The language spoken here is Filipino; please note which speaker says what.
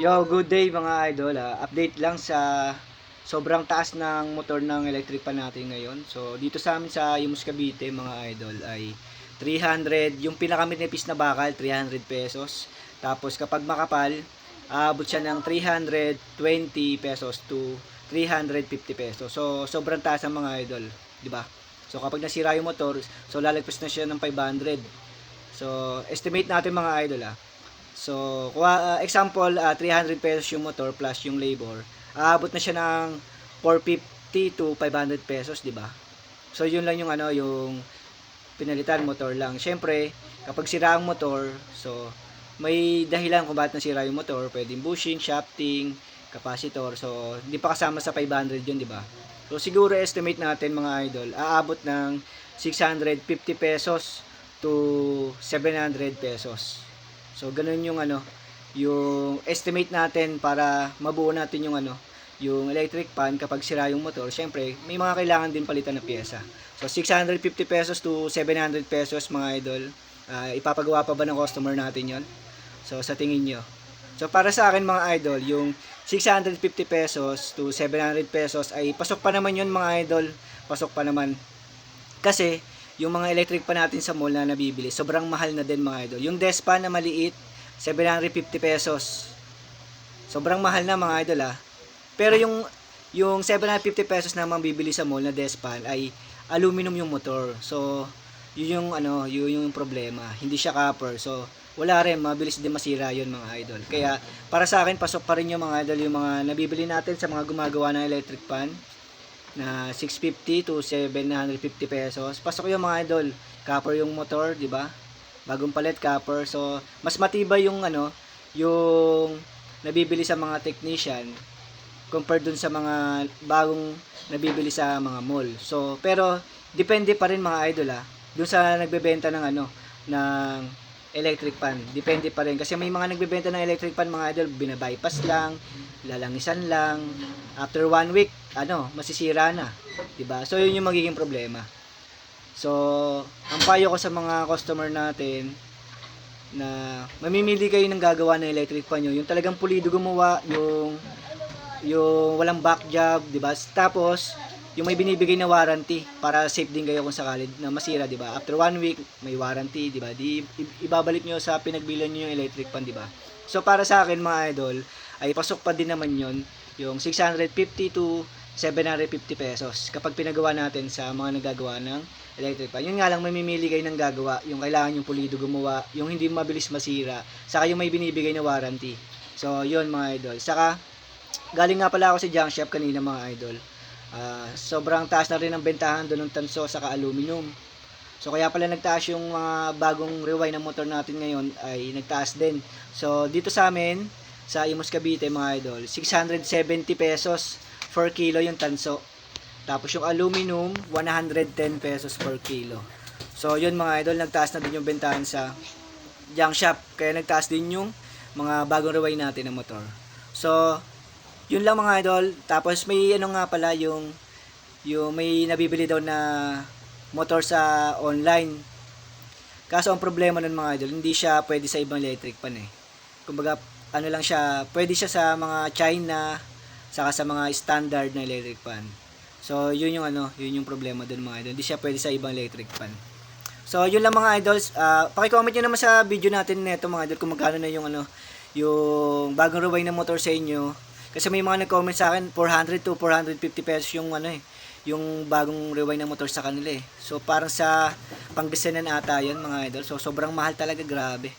Speaker 1: Yo, good day mga idol. Update lang sa sobrang taas ng motor ng electric pan natin ngayon. So, dito sa amin sa Imus Cavite mga idol ay 300, yung pinakaminipis na bakal, 300 pesos. Tapos kapag makapal, aabot siya ng 320 pesos to 350 pesos. So, sobrang taas ng mga idol, di ba? So, kapag nasira yung motor, so lalagpas na siya ng 500. So, estimate natin mga idol. So, example, 300 pesos yung motor plus yung labor. Aabot na siya ng 450 to 500 pesos, di ba? So, yun lang yung yung pinalitan motor lang. Syempre, kapag sira ang motor, so may dahilan kung bakit nasira yung motor, pwedeng bushing, shafting, capacitor. So, hindi pa kasama sa 500 yun, di ba? So, siguro estimate natin mga idol, aabot ng 650 pesos to 700 pesos. So, ganun yung yung estimate natin para mabuo natin yung yung electric pan kapag sira yung motor. Syempre, may mga kailangan din palitan na piyesa. So, 650 pesos to 700 pesos mga idol. Ipapagawa pa ba ng customer natin yon? So, sa tingin nyo. So, para sa akin mga idol, yung 650 pesos to 700 pesos ay pasok pa naman yun mga idol. Pasok pa naman. Kasi, yung mga electric pa natin sa mall na nabibili, sobrang mahal na din mga idol. Yung Despa na maliit, 750 pesos. Sobrang mahal na mga idol Pero yung 750 pesos na mabibili sa mall na Despan ay aluminum yung motor. So, yun yung problema. Hindi siya copper. So, wala rin, mabilis din masira yun mga idol. Kaya, para sa akin, pasok pa rin yung mga idol, yung mga nabibili natin sa mga gumagawa ng electric pan na 650 to 750 pesos. Pasok yung mga idol. Copper yung motor, di ba? Bagong palit copper. So, mas matibay yung yung nabibili sa mga technician compared dun sa mga bagong nabibili sa mga mall. So, pero depende pa rin mga idol dun sa nagbebenta ng ng electric pan. Depende pa rin kasi may mga nagbebenta ng electric pan mga idol, binabypass lang, lalangisan lang. After 1 week, masisira na, 'di ba? So, yun yung magiging problema. So, ang payo ko sa mga customer natin na mamimili kayo ng gagawa ng electric pan nyo, yung talagang pulido gumawa, yung walang back job, 'di ba? Tapos yung may binibigay na warranty para safe din kayo kung sakali na masira, 'di ba? After 1 week, may warranty, 'di ba? Ibabalik niyo sa pinagbilan niyo yung electric pan, 'di ba? So, para sa akin mga idol, ay pasok pa din naman 'yon, yung 650 to 750 pesos kapag pinagawa natin sa mga nagagawa ng electric pan. Yun nga lang, mamimili kayo ng gagawa, yung kailangan yung pulido gumawa, yung hindi mabilis masira, saka yung may binibigay na warranty. So, yun mga idol. Saka, galing nga pala ako sa junk shop kanina mga idol. Sobrang taas na rin ang bentahan doon ng tanso saka aluminum. So, kaya pala nagtaas yung mga bagong rewind ng motor natin ngayon ay nagtaas din. So, dito sa amin, sa Imus Cavite mga idol, 670 pesos per kilo yung tanso. Tapos yung aluminum, 110 pesos per kilo. So, yun mga idol, nagtaas na din yung bentahan sa junk shop. Kaya nagtaas din yung mga bagong rewind natin ng motor. So, yun lang mga idol. Tapos may nga pala yung may nabibili daw na motor sa online. Kaso ang problema nun mga idol, hindi siya pwede sa ibang electric pan Kumbaga, lang siya, pwede siya sa mga China, saka sa mga standard na electric pan. So, yun yung yun yung problema dun mga idol. Hindi siya pwede sa ibang electric pan. So, yun lang mga idols. Paki-comment nyo naman sa video natin nito mga idol kung magkano na yung yung bagong rewind na motor sa inyo. Kasi may mga nag-comment sa akin 400 to 450 pesos yung yung bagong rewind na motor sa kanila So, parang sa Pangasinan ata yun mga idol. So, sobrang mahal talaga, grabe.